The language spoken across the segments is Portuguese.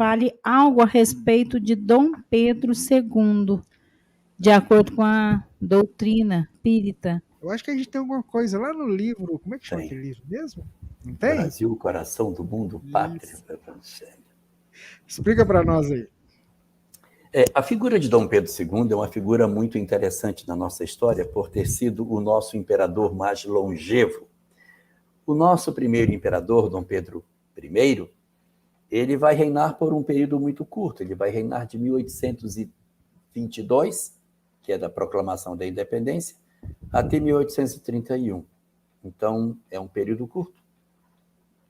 fale algo a respeito de Dom Pedro II, de acordo com a doutrina espírita. Eu acho que a gente tem alguma coisa lá no livro. Como é que chama Tem. aquele livro mesmo? Não tem? Brasil, coração do mundo, pátria Isso. do Evangelho. Explica para nós aí. A figura de Dom Pedro II é uma figura muito interessante na nossa história por ter sido o nosso imperador mais longevo. O nosso primeiro imperador, Dom Pedro I, ele vai reinar por um período muito curto. Ele vai reinar de 1822, que é da proclamação da independência, até 1831. Então, é um período curto.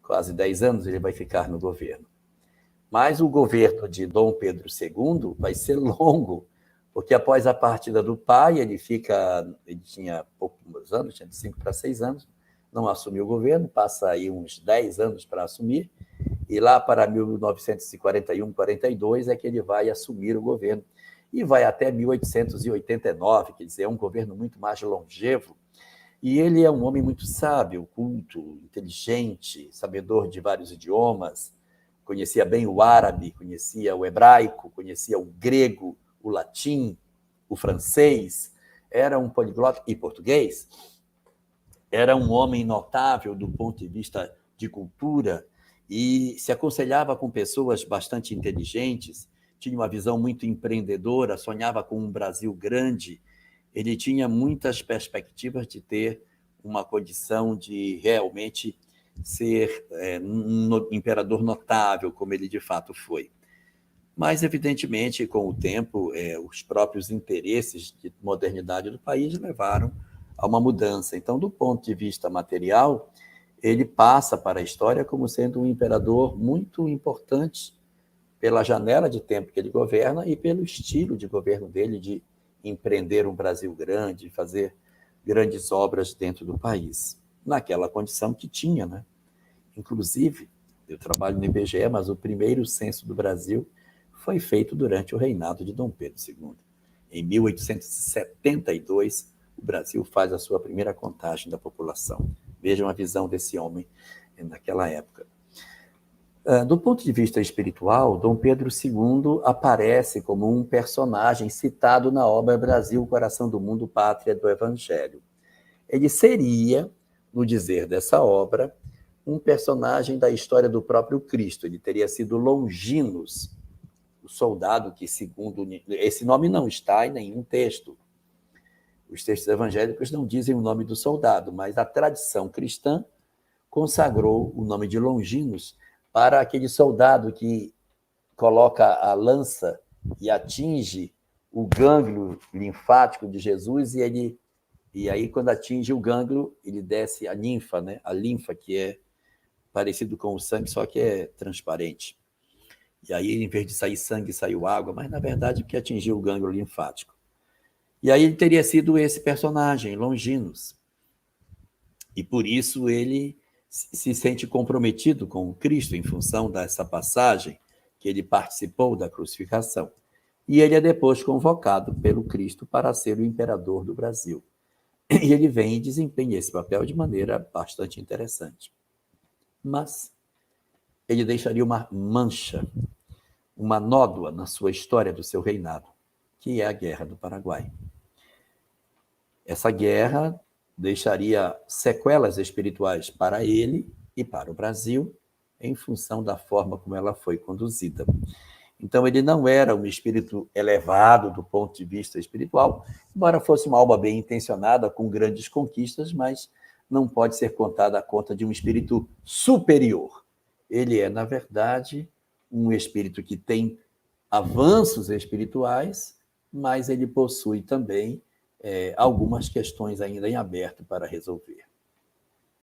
Quase 10 anos ele vai ficar no governo. Mas o governo de Dom Pedro II vai ser longo, porque após a partida do pai, ele tinha poucos anos, tinha de 5 para 6 anos, não assumiu o governo, passa aí uns 10 anos para assumir, e lá para 1941, 42 é que ele vai assumir o governo. E vai até 1889, quer dizer, é um governo muito mais longevo. E ele é um homem muito sábio, culto, inteligente, sabedor de vários idiomas, conhecia bem o árabe, conhecia o hebraico, conhecia o grego, o latim, o francês, era um poliglota, e português. Era um homem notável do ponto de vista de cultura e se aconselhava com pessoas bastante inteligentes, tinha uma visão muito empreendedora, sonhava com um Brasil grande. Ele tinha muitas perspectivas de ter uma condição de realmente ser um imperador notável, como ele de fato foi. Mas, evidentemente, com o tempo, os próprios interesses de modernidade do país levaram a uma mudança. Então, do ponto de vista material, ele passa para a história como sendo um imperador muito importante pela janela de tempo que ele governa e pelo estilo de governo dele de empreender um Brasil grande, fazer grandes obras dentro do país, naquela condição que tinha, né? Inclusive, eu trabalho no IBGE, mas o primeiro censo do Brasil foi feito durante o reinado de Dom Pedro II. Em 1872, o Brasil faz a sua primeira contagem da população. Vejam a visão desse homem naquela época. Do ponto de vista espiritual, Dom Pedro II aparece como um personagem citado na obra Brasil, Coração do Mundo, Pátria do Evangelho. Ele seria, no dizer dessa obra, um personagem da história do próprio Cristo. Ele teria sido Longinos, o soldado que, segundo... Esse nome não está em nenhum texto. Os textos evangélicos não dizem o nome do soldado, mas a tradição cristã consagrou o nome de Longinos para aquele soldado que coloca a lança e atinge o gânglio linfático de Jesus e aí, quando atinge o gânglio, ele desce a linfa, né? A linfa, que é parecido com o sangue, só que é transparente. E aí, em vez de sair sangue, saiu água, mas, na verdade, porque atingiu o gânglio linfático. E aí ele teria sido esse personagem, Longinos. E, por isso, ele se sente comprometido com o Cristo em função dessa passagem que ele participou da crucificação. E ele é depois convocado pelo Cristo para ser o imperador do Brasil. E ele vem e desempenha esse papel de maneira bastante interessante. Mas ele deixaria uma mancha, uma nódoa na sua história do seu reinado, que é a Guerra do Paraguai. Essa guerra deixaria sequelas espirituais para ele e para o Brasil, em função da forma como ela foi conduzida. Então, ele não era um espírito elevado do ponto de vista espiritual, embora fosse uma alma bem intencionada, com grandes conquistas, mas não pode ser contada a conta de um espírito superior. Ele é, na verdade, um espírito que tem avanços espirituais, mas ele possui também algumas questões ainda em aberto para resolver.